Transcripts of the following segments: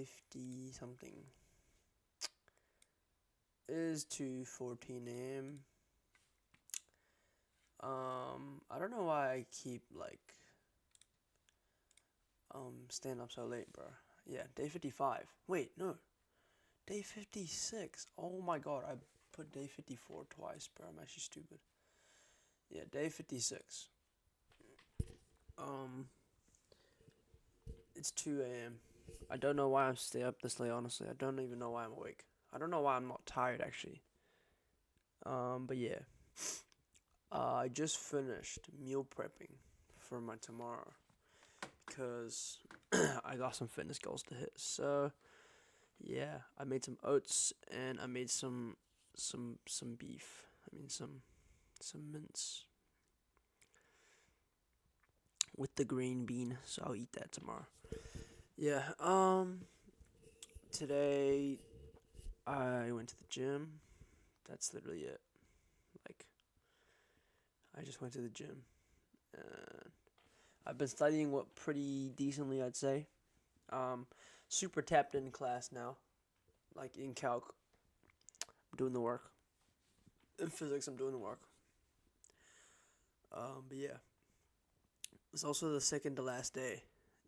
2:50 something. It is 2:14 a.m. I don't know why I keep staying up so late, bro. Yeah, day 55. Wait, no. Day 56. Oh my god, I put day 54 twice, bro. I'm actually stupid. Yeah, day 56. Um, it's 2 a.m. I don't know why I'm staying up this late, honestly. I don't even know why I'm awake. I don't know why I'm not tired, actually. But yeah. I just finished meal prepping for my tomorrow because I got some fitness goals to hit. So yeah, I made some oats and I made some beef. I mean some mince with the green bean. So I'll eat that tomorrow. Yeah. Today I went to the gym. That's literally it. Like I just went to the gym and I've been studying what pretty decently, I'd say. Um, Super tapped in class now. Like in calc, I'm doing the work. In physics, I'm doing the work. But yeah, it's also the second to last day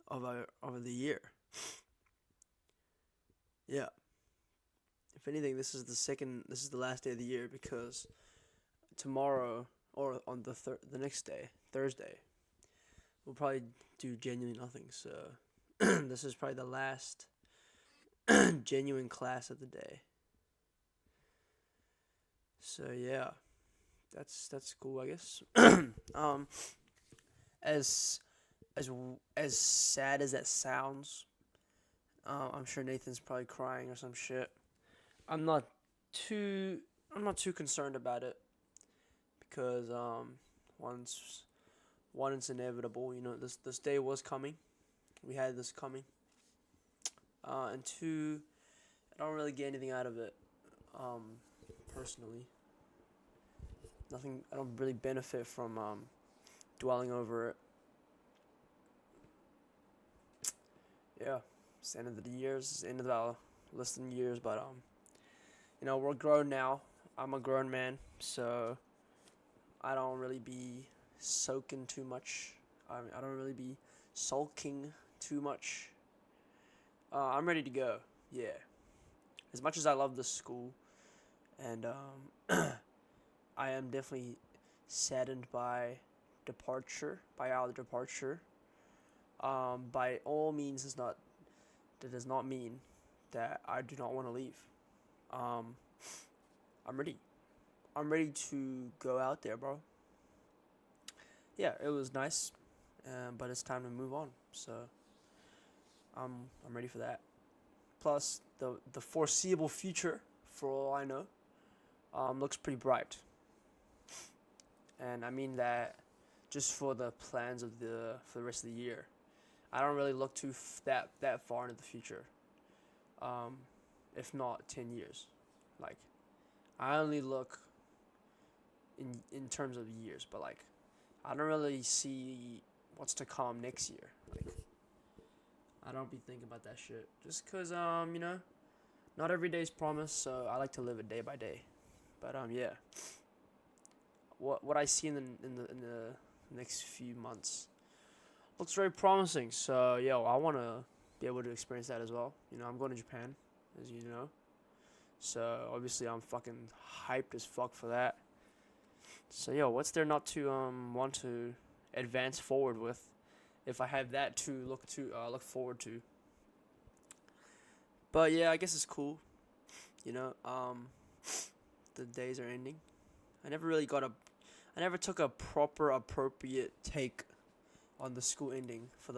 of the year. Yeah. If anything, this is the second. This is the last day of the year because tomorrow or on the next day, Thursday, we'll probably do genuinely nothing. So this is probably the last genuine class of the day. So yeah, that's cool, I guess. um, as as as sad as that sounds, I'm sure Nathan's probably crying or some shit. I'm not too I'm not too concerned about it because once one it's inevitable. You know, this day was coming. We had this coming. And two, I don't really get anything out of it. Personally, nothing. I don't really benefit from dwelling over it. Yeah, it's the end of the years. It's the end of the listing years, but we're grown now. I'm a grown man, so I don't really be soaking too much. I don't really be sulking too much. I'm ready to go. Yeah. As much as I love this school, and I am definitely saddened by our departure. By all means, that does not mean that I do not want to leave. Um, I'm ready. I'm ready to go out there, bro. Yeah, it was nice, but it's time to move on. So I'm ready for that. Plus, the foreseeable future, for all I know, looks pretty bright. And I mean that just for the plans for the rest of the year. I don't really look that far into the future. Um, if not 10 years, like I only look in terms of years, but like I don't really see what's to come next year. Like I don't be thinking about that shit just cause not every day's promised, so I like to live it day by day. But yeah, what I see in the next few months looks very promising. So I wanna be able to experience that as well. I'm going to Japan, as you know. So obviously I'm fucking hyped as fuck for that. So what's there not to want to advance forward with if I have that to look forward to. But yeah, I guess it's cool. You know, the days are ending. I never really got a I never took a proper appropriate take on the school ending for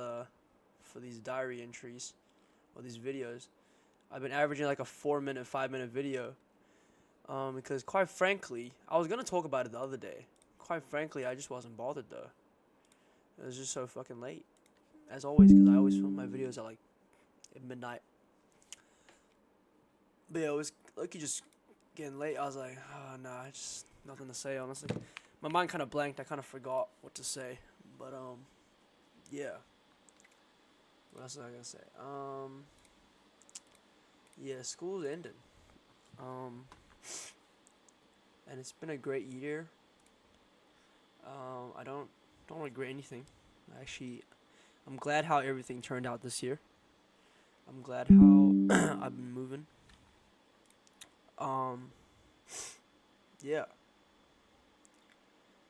these diary entries or these videos. I've been averaging like a 4-minute, 5-minute video. Because quite frankly, I was gonna talk about it the other day. Quite frankly, I just wasn't bothered though. It was just so fucking late, as always, because I always film my videos at midnight. But yeah, it was like you just getting late. I was like, oh nah, just nothing to say honestly. My mind kind of blanked. I kind of forgot what to say. But yeah. What else was I gonna say? Yeah, school's ended. Um, and it's been a great year. I don't regret anything. Actually, I'm glad how everything turned out this year. I'm glad how I've been moving. Um, yeah,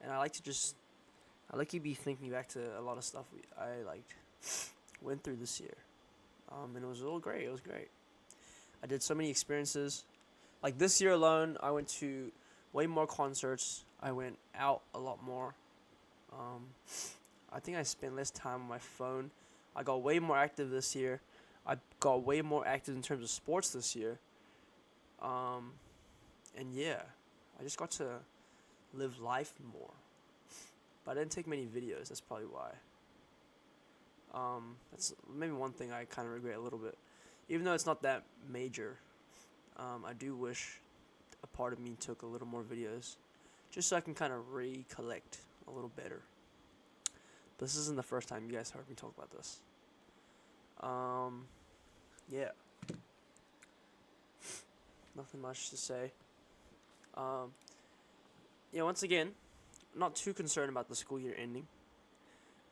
and I like to be thinking back to a lot of stuff I like went through this year. And it was all great. It was great. I did so many experiences. Like this year alone, I went to way more concerts. I went out a lot more. Um, I think I spent less time on my phone. I got way more active this year. I got way more active in terms of sports this year. Um, and yeah, I just got to live life more. But I didn't take many videos. That's probably why. That's maybe one thing I kind of regret a little bit. Even though it's not that major, I do wish a part of me took a little more videos, just so I can kind of recollect a little better. But this isn't the first time you guys heard me talk about this. Um, yeah, nothing much to say. Um, once again, not too concerned about the school year ending.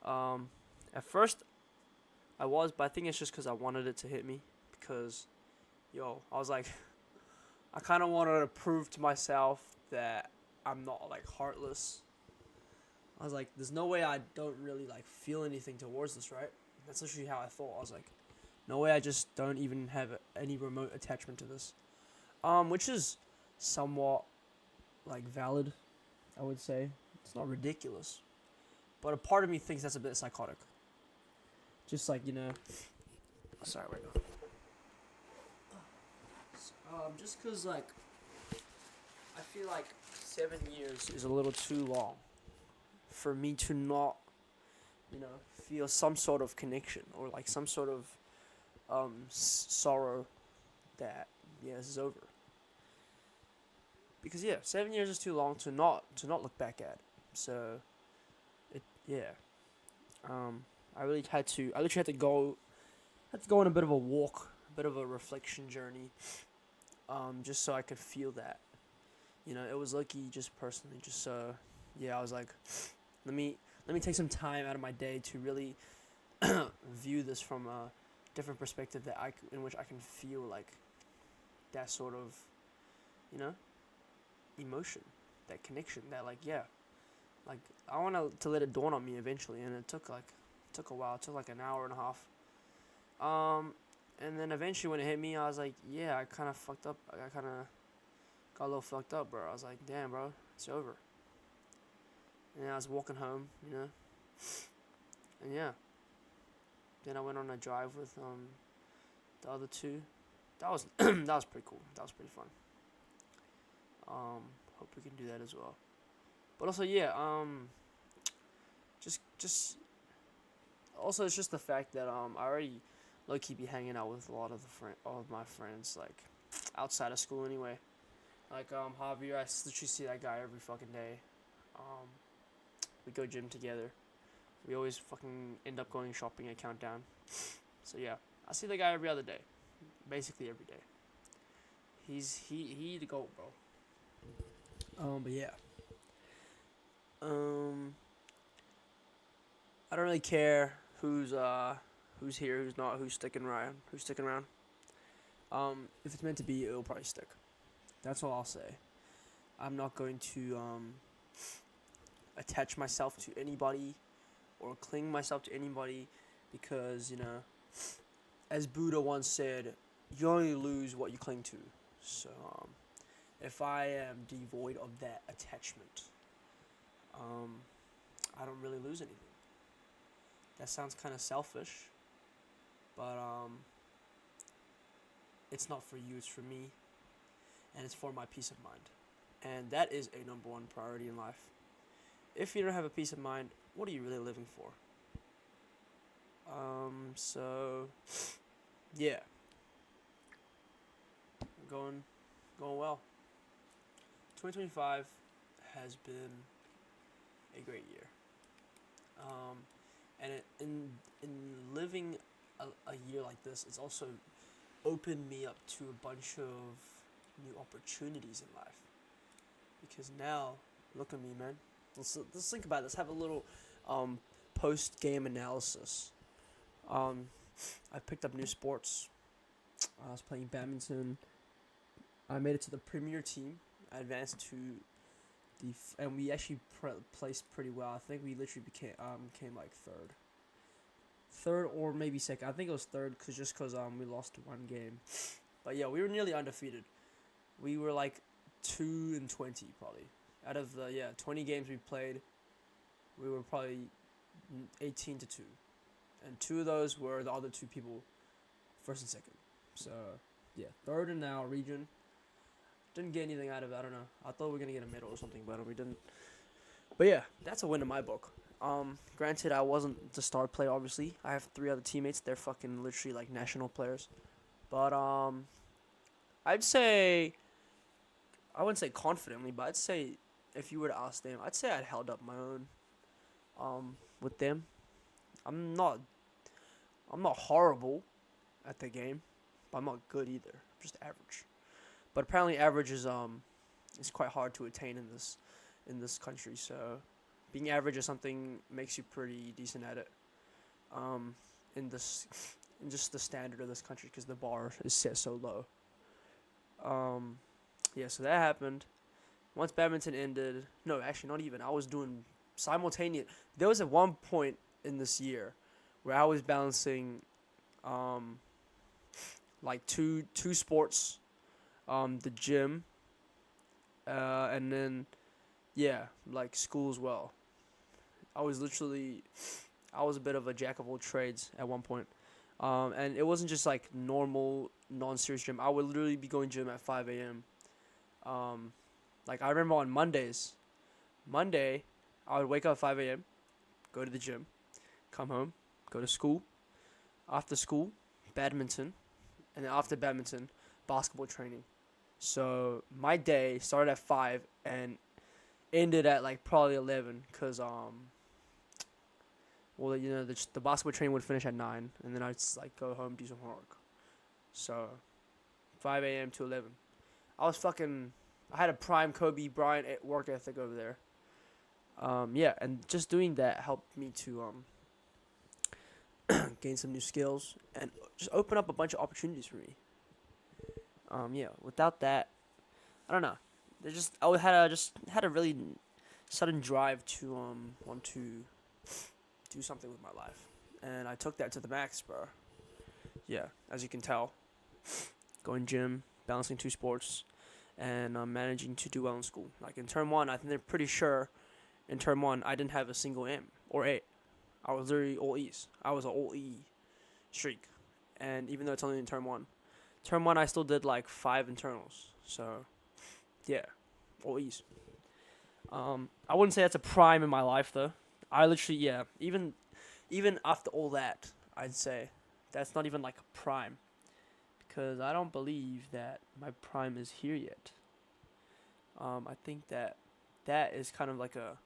Um, at first, I was, but I think it's just because I wanted it to hit me. Because, I was like, I kind of wanted to prove to myself that I'm not like heartless. I was like, there's no way I don't really like feel anything towards this, right? That's literally how I thought. I was like, no way I just don't even have any remote attachment to this. Which is somewhat like valid, I would say. It's not ridiculous, but a part of me thinks that's a bit psychotic. Just like sorry, wait. Just cause like I feel like 7 years is a little too long for me to not, feel some sort of connection or like some sort of sorrow that this is over. Because 7 years is too long to not look back at. So it I really had to go on a bit of a walk, a bit of a reflection journey, just so I could feel that. It was lucky just personally, just so I was like, let me take some time out of my day to really view this from a different perspective in which I can feel like that sort of, emotion, that connection, that like I want to let it dawn on me eventually, and it took a while. It took like an hour and a half. And then eventually when it hit me, I was like, I kind of fucked up. I kind of got a little fucked up, bro. I was like, damn, bro, it's over. And I was walking home, and then I went on a drive with the other two. That was that was pretty cool. That was pretty fun. Hope we can do that as well. But also, just also it's just the fact that I already low key be hanging out with a lot of all of my friends like outside of school anyway. Like Javier, I literally see that guy every fucking day. Um, we go gym together. We always fucking end up going shopping at Countdown. So I see the guy every other day, basically every day. He the goat, bro. But I don't really care who's here, who's not, who's sticking around. If it's meant to be, it'll probably stick. That's all I'll say. I'm not going to attach myself to anybody or cling myself to anybody because, as Buddha once said, you only lose what you cling to. So, if I am devoid of that attachment, I don't really lose anything. That sounds kind of selfish, but it's not for you, it's for me, and it's for my peace of mind. And that is a number one priority in life. If you don't have a peace of mind, what are you really living for? So, yeah. Going well. 2025 has been a great year. And in living a year like this, it's also opened me up to a bunch of new opportunities in life. Because now, look at me, man. Let's think about this. Have a little post game analysis. Um, I picked up new sports. I was playing badminton. I made it to the premier team. I advanced to and we actually placed pretty well. I think we literally became like third or maybe second. I think it was third because we lost one game. But yeah, we were nearly undefeated. We were like 2-20 probably. Out of the 20 games we played, we were probably 18-2, and two of those were the other two people, first and second. So yeah, third in our region. Didn't get anything out of it. I don't know. I thought we were gonna get a medal or something, but we didn't. But yeah, that's a win in my book. Granted, I wasn't the star player. Obviously, I have 3 other teammates. They're fucking literally like national players. But I'd say, I wouldn't say confidently, but I'd say if you were to ask them, I'd say I'd held up my own with them. I'm not horrible at the game, but I'm not good either. I'm just average. But apparently average is quite hard to attain in this country. So being average is something makes you pretty decent at it. In just the standard of this country, because the bar is set so low. Yeah, so that happened. Once badminton ended, no, actually not even. I was doing simultaneous. There was at one point in this year where I was balancing like two sports, the gym, and then like school as well. I was a bit of a jack of all trades at one point. And it wasn't just like normal non-serious gym. I would literally be going gym at 5 a.m. Like I remember on Monday, I would wake up at 5 a.m., go to the gym, come home, go to school. After school, badminton, and then after badminton, basketball training. So my day started at 5 and ended at like probably 11, cause the basketball training would finish at 9, and then I'd like go home, do some homework. So 5 a.m. to 11. I had a prime Kobe Bryant work ethic over there. And just doing that helped me to gain some new skills and just open up a bunch of opportunities for me. Without that, I don't know. I had a really sudden drive to want to do something with my life, and I took that to the max, bro. Yeah, as you can tell, going gym, balancing 2 sports, and managing to do well in school. Like in term 1, I think they're pretty sure. In term 1, I didn't have a single M or A. I was literally all E's. I was an all E streak, and even though it's only in term 1, I still did like 5 internals. So, yeah, all E's. I wouldn't say that's a prime in my life though. I literally, even after all that, I'd say that's not even like a prime, because I don't believe that my prime is here yet. I think that is kind of like a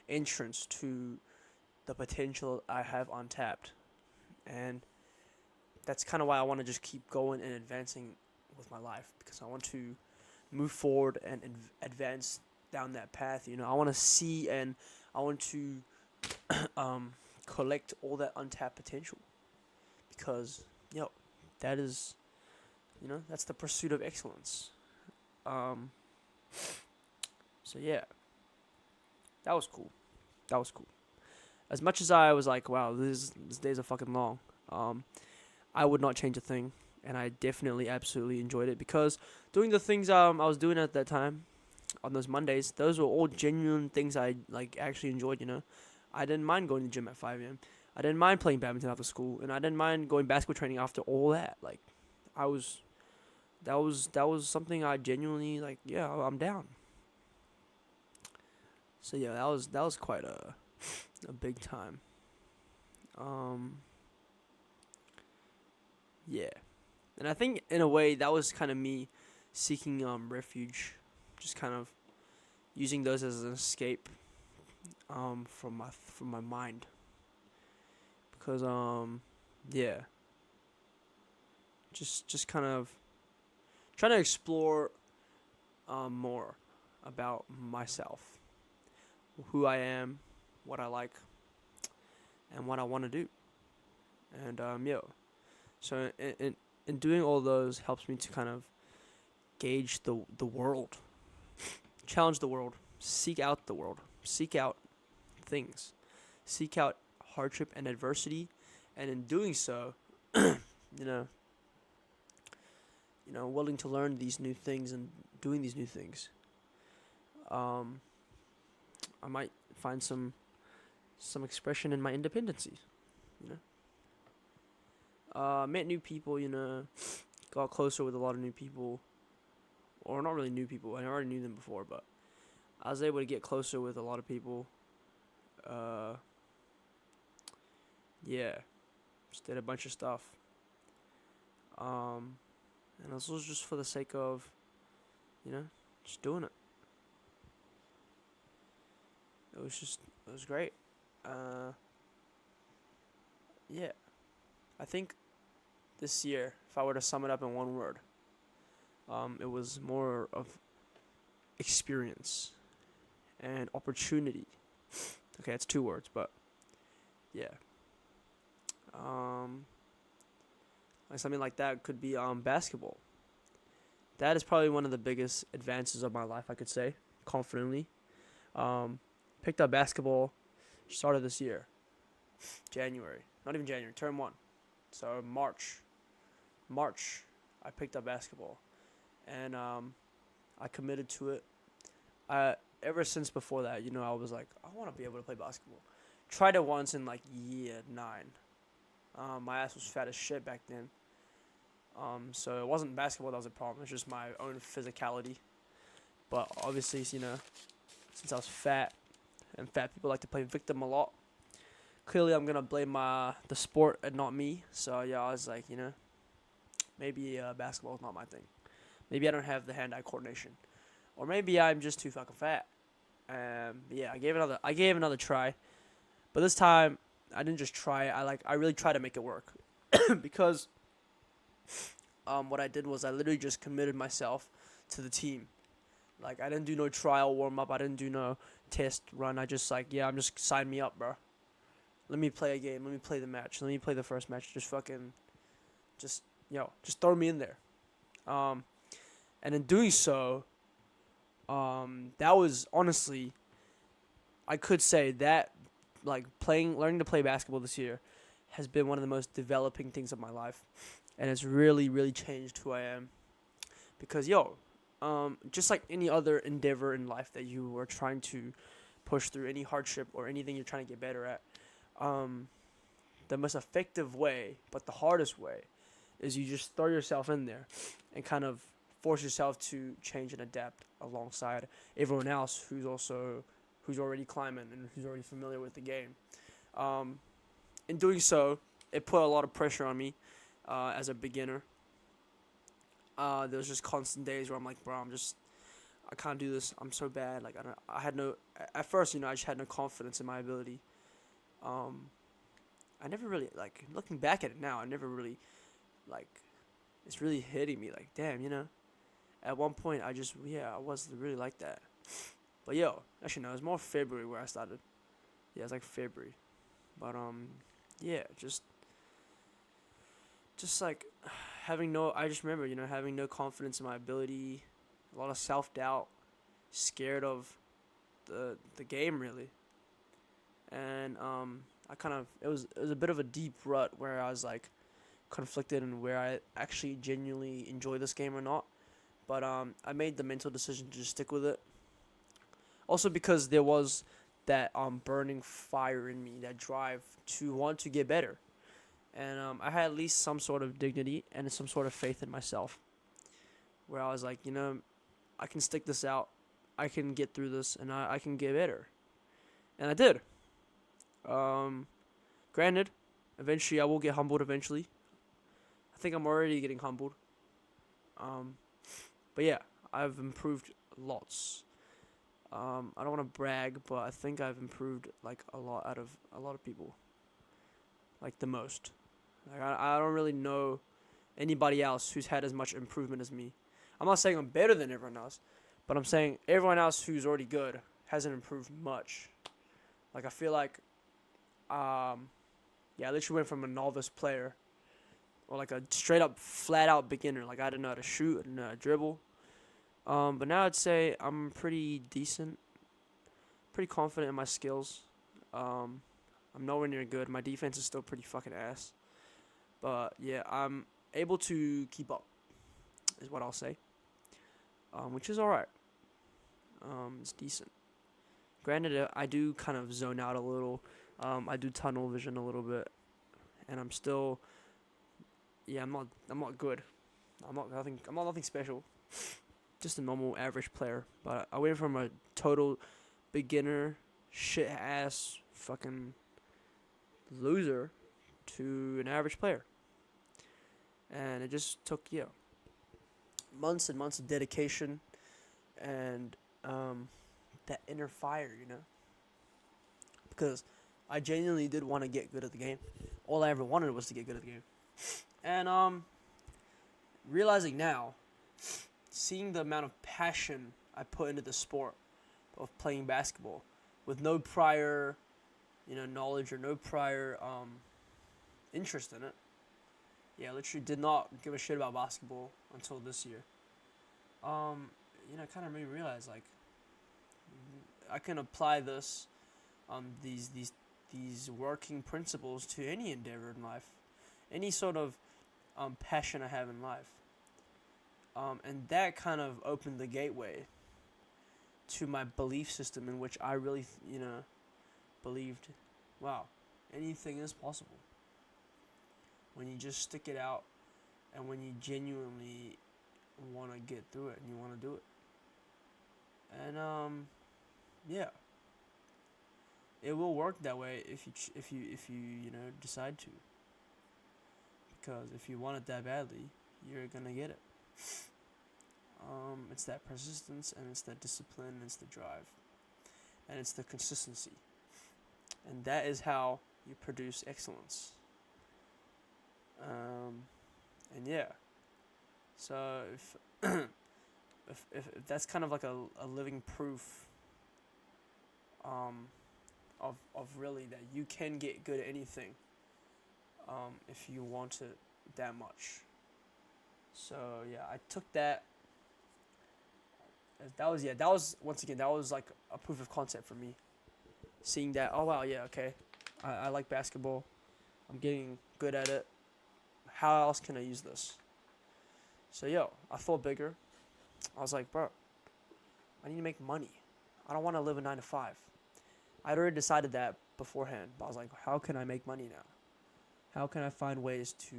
entrance to the potential I have untapped, and that's kind of why I want to just keep going and advancing with my life, because I want to move forward and advance down that path. I want to see and I want to collect all that untapped potential, because that is that's the pursuit of excellence. So yeah, that was cool. As much as I was like, wow, this days are fucking long, I would not change a thing, and I definitely absolutely enjoyed it, because doing the things I was doing at that time on those Mondays, those were all genuine things I like actually enjoyed. I didn't mind going to the gym at 5 a.m. I didn't mind playing badminton after school, and I didn't mind going basketball training after all that. Like, that was something I genuinely like. Yeah, I'm down. So yeah, that was quite a big time. Yeah, and I think in a way that was kind of me seeking refuge, just kind of using those as an escape from my mind, because just kind of trying to explore more about myself, who I am, what I like, and what I want to do. And so in doing all those helps me to kind of gauge the world, challenge the world, seek out the world, seek out things, seek out hardship and adversity, and in doing so, you know, willing to learn these new things and doing these new things. I might find some expression in my independency. You know, met new people. Got closer with a lot of new people, or not really new people. I already knew them before, but I was able to get closer with a lot of people. Yeah, just did a bunch of stuff. And this was just for the sake of, just doing it. It was great. Yeah, I think this year, if I were to sum it up in one word, it was more of experience and opportunity. Okay, it's 2 words, but yeah. Like something like that could be basketball. That is probably one of the biggest advances of my life, I could say, confidently. Picked up basketball, started this year, January. Not even January, term 1. So March, I picked up basketball, and I committed to it. Ever since before that, I was like, I want to be able to play basketball. Tried it once in like year 9. My ass was fat as shit back then. So it wasn't basketball that was a problem. It was just my own physicality. But obviously, since I was fat, and fat people like to play victim a lot, clearly I'm gonna blame the sport and not me. So yeah, I was like, maybe basketball is not my thing. Maybe I don't have the hand-eye coordination, or maybe I'm just too fucking fat. Yeah, I gave another try, but this time I didn't just try it. I really tried to make it work, because what I did was I literally just committed myself to the team. Like, I didn't do no trial warm up. I didn't do no test run. I just I'm just sign me up, bro. Let me play a game. Let me play the match. Let me play the first match. Just throw me in there. And in doing so, that was honestly, I could say that, like, learning to play basketball this year has been one of the most developing things of my life, and it's really, really changed who I am. Because just like any other endeavor in life that you are trying to push through, any hardship or anything you're trying to get better at, the most effective way, but the hardest way, is you just throw yourself in there and kind of force yourself to change and adapt alongside everyone else who's already climbing and who's already familiar with the game. In doing so, it put a lot of pressure on me as a beginner. There was just constant days where I'm like, bro, I can't do this. I'm so bad. Like, at first, I just had no confidence in my ability. I never really, like, looking back at it now, I never really, like, it's really hitting me, like, damn, at one point, I was really like that. But actually no, it was more February where I started. Yeah, it was like February. But yeah, just like I just remember, having no confidence in my ability, a lot of self-doubt, scared of the game, really. And it was a bit of a deep rut where I was like conflicted in where I actually genuinely enjoy this game or not. But I made the mental decision to just stick with it. Also because there was that burning fire in me, that drive to want to get better. And I had at least some sort of dignity and some sort of faith in myself, where I was like, I can stick this out, I can get through this, and I can get better. And I did. Granted, eventually I will get humbled eventually. I think I'm already getting humbled. But yeah, I've improved lots. I don't want to brag, but I think I've improved like a lot out of a lot of people. Like the most. Like I don't really know anybody else who's had as much improvement as me. I'm not saying I'm better than everyone else, but I'm saying everyone else who's already good hasn't improved much. Like I feel like, yeah, I literally went from a novice player, or like a straight up flat out beginner. Like I didn't know how to shoot, I didn't know how to dribble. But now I'd say I'm pretty decent, pretty confident in my skills. I'm nowhere near good. My defense is still pretty fucking ass. But yeah, I'm able to keep up, is what I'll say. Which is alright. It's decent. Granted, I do kind of zone out a little. I do tunnel vision a little bit, and I'm still. Yeah, I'm not good. I'm not nothing special. Just a normal average player. But I went from a total beginner, shit ass, fucking loser to an average player. And it just took months and months of dedication and that inner fire, because I genuinely did want to get good at the game. All I ever wanted was to get good at the game. And realizing now, seeing the amount of passion I put into the sport of playing basketball with no prior knowledge or no prior interest in it. Yeah, I literally did not give a shit about basketball until this year. Kind of made me realize, like, I can apply these working principles to any endeavor in life, any sort of passion I have in life. And that kind of opened the gateway to my belief system, in which I really, believed, wow, anything is possible. When you just stick it out, and when you genuinely want to get through it, and you want to do it. And yeah, it will work that way if you decide to. Because if you want it that badly, you're gonna get it. It's that persistence, and it's that discipline, and it's the drive, and it's the consistency, and that is how you produce excellence. And yeah, so if that's kind of like a living proof of really that you can get good at anything if you want it that much. So yeah, I took that. That was once again, that was like a proof of concept for me. Seeing that, oh wow, yeah, okay, I like basketball, I'm getting good at it. How else can I use this? So I thought bigger. I was like, bro, I need to make money. I don't want to live a 9 to 5. I'd already decided that beforehand, but I was like, how can I make money now? How can I find ways to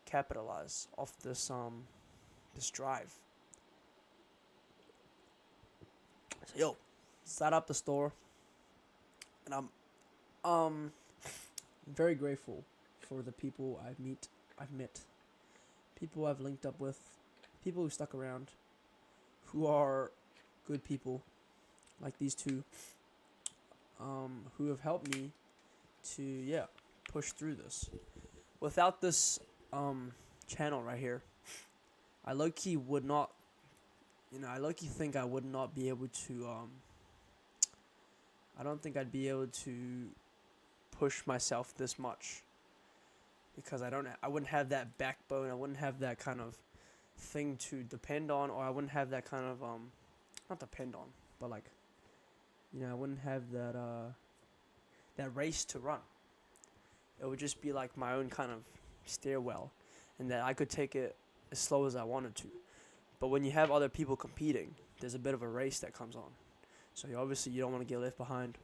capitalize off this drive? So set up the store, and I'm very grateful for the people I've met, people I've linked up with, people who stuck around, who are good people, like these two, who have helped me to push through this. Without this channel right here, I low-key would not, I low-key think I would not be able to, I don't think I'd be able to push myself this much, because I wouldn't have that backbone, I wouldn't have that kind of thing to depend on, or I wouldn't have that kind of, not depend on, but like, I wouldn't have that race to run. It would just be like my own kind of stairwell, and that I could take it as slow as I wanted to. But when you have other people competing, there's a bit of a race that comes on. So obviously you don't want to get left behind.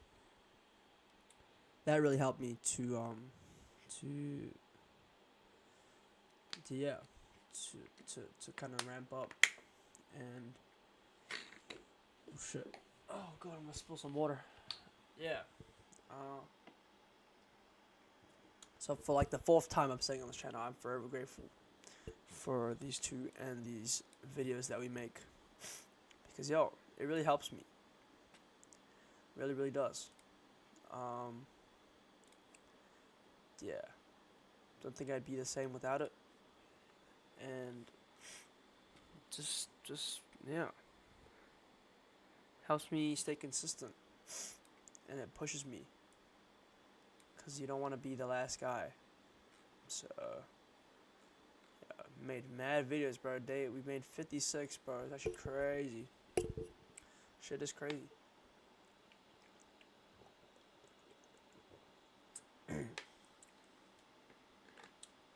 That really helped me to kind of ramp up. And oh shit, oh god, I'm gonna spill some water. Yeah. So for like the 4th time I'm saying on this channel, I'm forever grateful for these two and these videos that we make, because it really helps me. Really, really does. Yeah. Don't think I'd be the same without it. and just yeah, helps me stay consistent, and it pushes me because you don't want to be the last guy. So made mad videos, bro. We made 56, bro. It's actually crazy. Shit is crazy.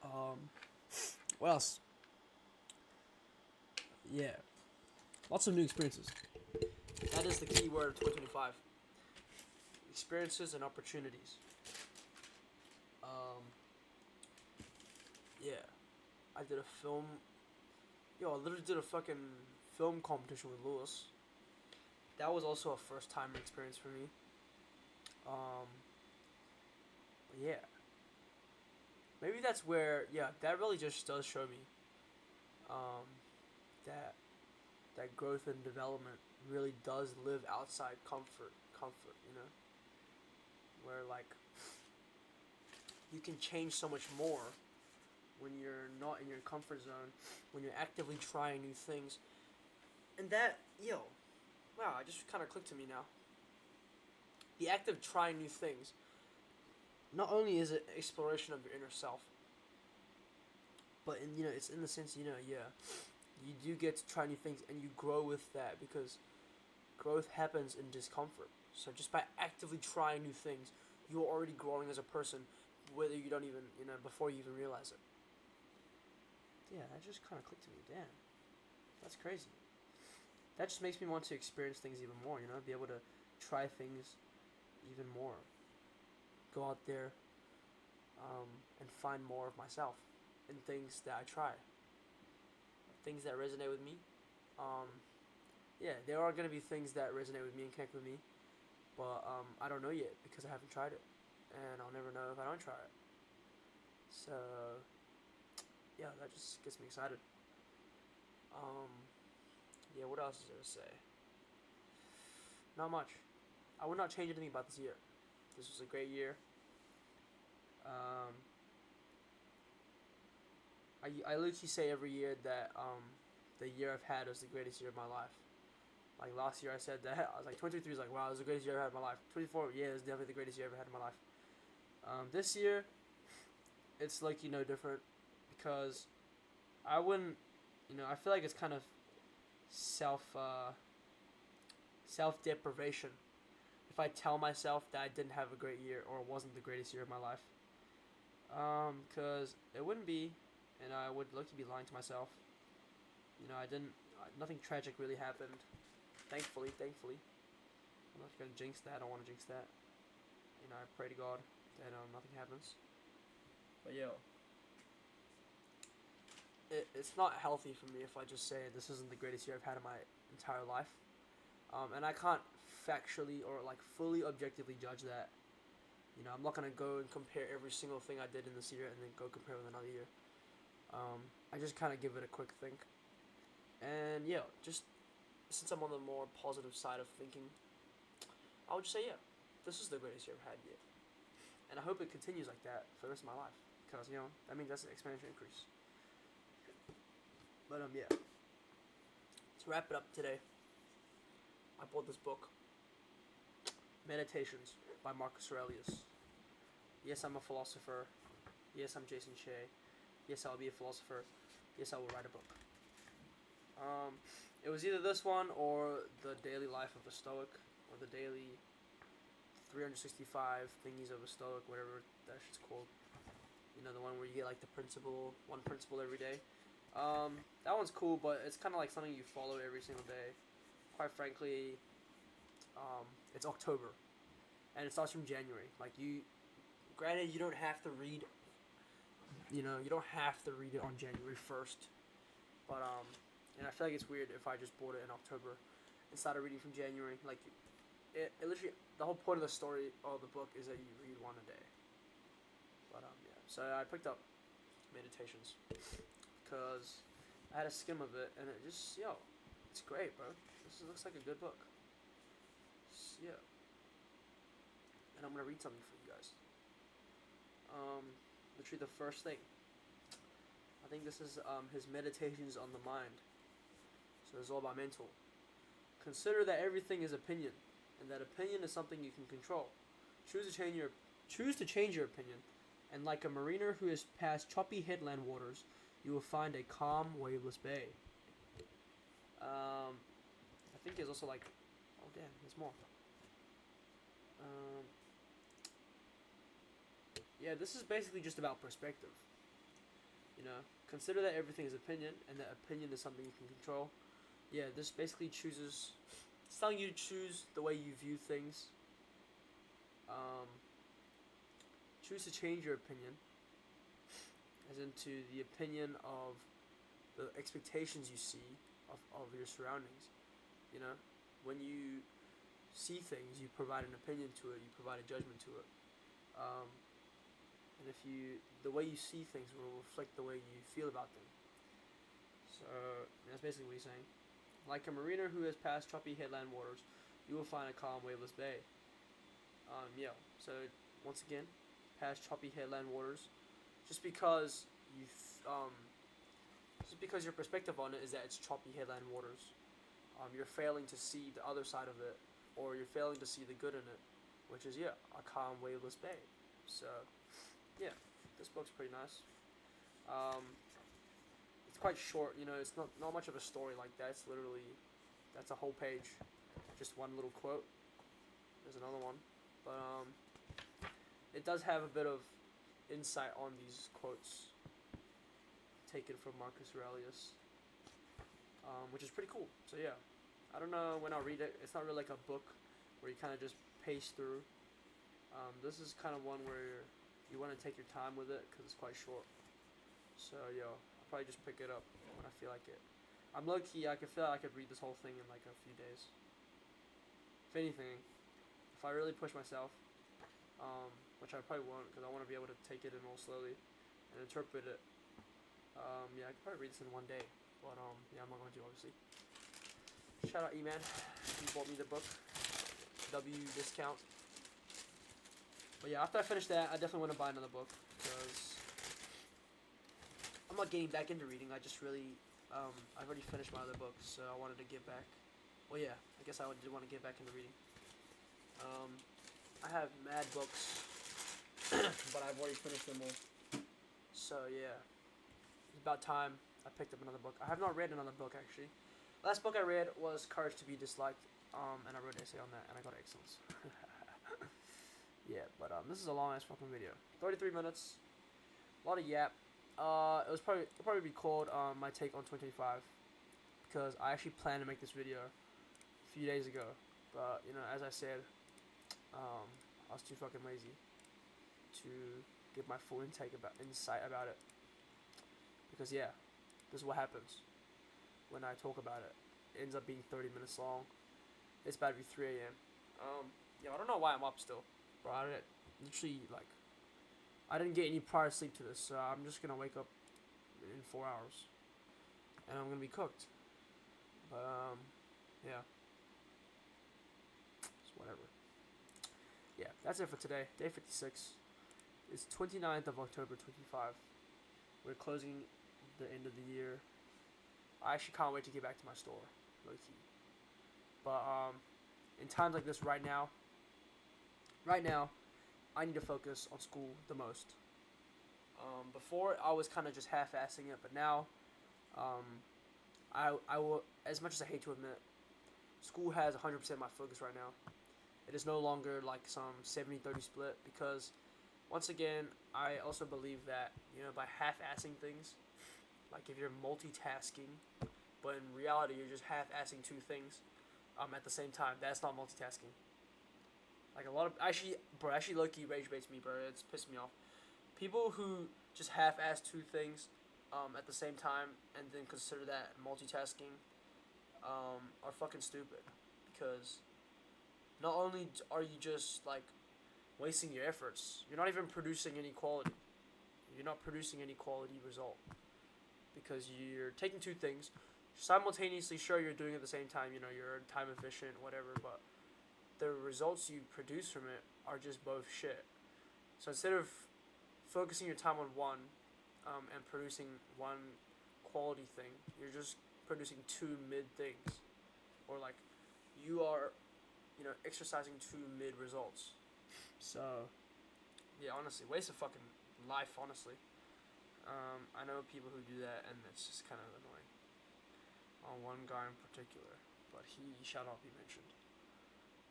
um, what else? Yeah, lots of new experiences. That is the key word of 2025. Experiences and opportunities. Um, yeah, I did a film. Yo, I literally did a fucking film competition with Lewis. That was also a first time experience for me. Um, yeah, maybe that's where that really just does show me um, that growth and development really does live outside comfort, where like you can change so much more when you're not in your comfort zone, when you're actively trying new things. And that, wow, it just kind of clicked to me now. The act of trying new things, not only is it exploration of your inner self, but it's in the sense, you do get to try new things and you grow with that, because growth happens in discomfort. So just by actively trying new things, you're already growing as a person, whether you don't even, before you even realize it. Yeah, that just kind of clicked to me. Damn, that's crazy. That just makes me want to experience things even more, be able to try things even more. Go out there and find more of myself in things that I try. Things that resonate with me. There are going to be things that resonate with me and connect with me, but I don't know yet because I haven't tried it. And I'll never know if I don't try it. So, yeah, that just gets me excited. What else is there to say? Not much. I would not change anything about this year. This was a great year. I literally say every year that the year I've had was the greatest year of my life. Like last year I said that. I was like, 2023 is like, wow, it was the greatest year I've had in my life. 24, yeah, it's definitely the greatest year I've ever had in my life. This year, it's like, different, because I wouldn't, I feel like it's kind of self deprivation if I tell myself that I didn't have a great year or it wasn't the greatest year of my life. Because it wouldn't be, and I would look to be lying to myself. I didn't, nothing tragic really happened. Thankfully. I'm not gonna jinx that. I don't want to jinx that. I pray to God that nothing happens. But it's not healthy for me if I just say this isn't the greatest year I've had in my entire life. And I can't factually or like fully objectively judge that. I'm not gonna go and compare every single thing I did in this year and then go compare with another year. I just kind of give it a quick think. And just since I'm on the more positive side of thinking, I would just say this is the greatest year I've had yet. And I hope it continues like that for the rest of my life, because that means that's an exponential increase. But to wrap it up today, I bought this book, Meditations by Marcus Aurelius. Yes, I'm a philosopher. Yes, I'm Jason Shea. Yes, I'll be a philosopher. Yes, I will write a book. It was either this one or The Daily Life of a Stoic, or the Daily 365 Thingies of a Stoic, whatever that shit's called. The one where you get like one principle every day. That one's cool, but it's kind of like something you follow every single day. Quite frankly, it's October, and it starts from January. Granted, you don't have to read. You don't have to read it on January 1st, but and I feel like it's weird if I just bought it in October and started reading from January. Like, it literally, the whole point of the story or the book is that you read one a day. But so I picked up Meditations because I had a skim of it, and it just, it's great, bro. Looks like a good book. And I'm gonna read something for you guys. Literally the first thing. I think this is his Meditations on the Mind. So it's all about mental. Consider that everything is opinion, and that opinion is something you can control. Choose to change your opinion, and like a mariner who has passed choppy headland waters, you will find a calm, waveless bay. I think there's also like, oh damn, there's more. Um, yeah, this is basically just about perspective. You know, consider that everything is opinion, and that opinion is something you can control. Yeah, this basically chooses. It's telling you to choose the way you view things. Um, choose to change your opinion, as into the opinion of the expectations you see of your surroundings. You know, when you see things, you provide an opinion to it, you provide a judgment to it. Um, and if you, the way you see things will reflect the way you feel about them. So that's basically what he's saying. Like a mariner who has passed choppy headland waters, you will find a calm, waveless bay. Yeah. So once again, past choppy headland waters, just because you, just because your perspective on it is that it's choppy headland waters, you're failing to see the other side of it, or you're failing to see the good in it, which is a calm, waveless bay. So, yeah, this book's pretty nice. It's quite short, you know. It's not much of a story like that. It's literally that's a whole page, just one little quote. There's another one, but it does have a bit of insight on these quotes taken from Marcus Aurelius, which is pretty cool. So yeah, I don't know when I'll read it. It's not really like a book where you kind of just pace through. This is kind of one where you want to take your time with it because it's quite short. So I'll probably just pick it up when I feel like it. I'm low key. I feel like I could read this whole thing in like a few days. If anything, if I really push myself, which I probably won't because I want to be able to take it in all slowly and interpret it. I could probably read this in one day, but I'm not going to obviously. Shout out E-Man, he bought me the book, W discount. But yeah, after I finish that, I definitely want to buy another book because I'm not getting back into reading. I just really, I've already finished my other books, so I wanted to get back. Well, yeah, I guess I did want to get back into reading. I have mad books, but I've already finished them all. So yeah, it's about time I picked up another book. I have not read another book actually. Last book I read was Courage to be Disliked, and I wrote an essay on that, and I got excellence. Yeah, but this is a long ass fucking video. 33 minutes, a lot of yap. It'll probably be called my take on 2025 because I actually planned to make this video a few days ago, but you know, as I said, I was too fucking lazy to give my full insight about it. Because yeah, this is what happens when I talk about it. It ends up being 30 minutes long. It's about to be 3 a.m. I don't know why I'm up still, bro. I didn't get any prior sleep to this, so I'm just gonna wake up in 4 hours, and I'm gonna be cooked. But yeah, it's whatever. Yeah, that's it for today. Day 56. It's 29th of October 25. We're closing the end of the year. I actually can't wait to get back to my store, low key. But in times like this right now, I need to focus on school the most. Before I was kind of just half-assing it, but now, I will, as much as I hate to admit, school has 100% my focus right now. It is no longer like some 70-30 split because, once again, I also believe that, you know, by half-assing things, like if you're multitasking, but in reality you're just half-assing two things at the same time, that's not multitasking. Like a lot of, actually low-key rage baits me, bro. It's pissing me off. People who just half-ass two things at the same time and then consider that multitasking are fucking stupid because not only are you just like wasting your efforts, you're not even producing any quality. You're not producing any quality result because you're taking two things simultaneously. Sure, you're doing it at the same time. You know, you're time efficient, whatever, but the results you produce from it are just both shit. So instead of focusing your time on one and producing one quality thing. You're just producing two mid things, or like you are, exercising two mid results. So yeah, honestly, waste of fucking life. Honestly, I know people who do that, and it's just kind of annoying. On one guy in particular, but he shout out be mentioned.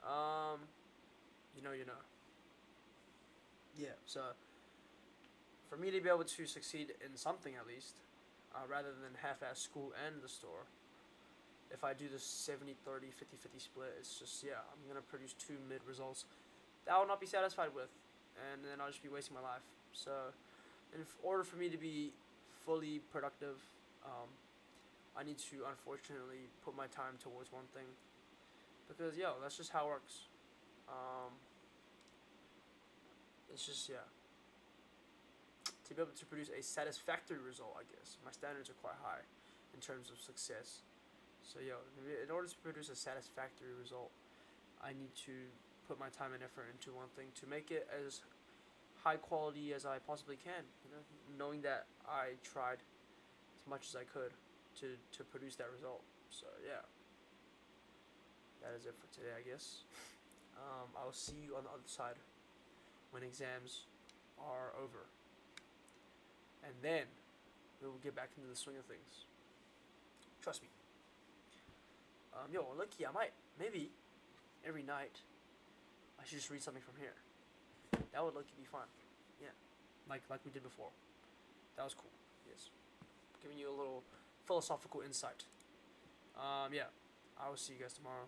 Um, you know. Yeah. So for me to be able to succeed in something at least, rather than half-ass school and the store, if I do the 70-30, 50-50 split, it's just, yeah, I'm going to produce two mid results that I will not be satisfied with, and then I'll just be wasting my life. So in order for me to be fully productive, I need to unfortunately put my time towards one thing, because, that's just how it works. Um, it's just, yeah. To be able to produce a satisfactory result, I guess. My standards are quite high in terms of success. So, in order to produce a satisfactory result, I need to put my time and effort into one thing to make it as high quality as I possibly can. Knowing that I tried as much as I could to produce that result. So, yeah, that is it for today, I guess. I will see you on the other side when exams are over. And then we will get back into the swing of things. Trust me. Lucky, I might, maybe, every night, I should just read something from here. That would lucky be fun. Yeah. Like we did before. That was cool. Yes. Giving you a little philosophical insight. Yeah. I will see you guys tomorrow.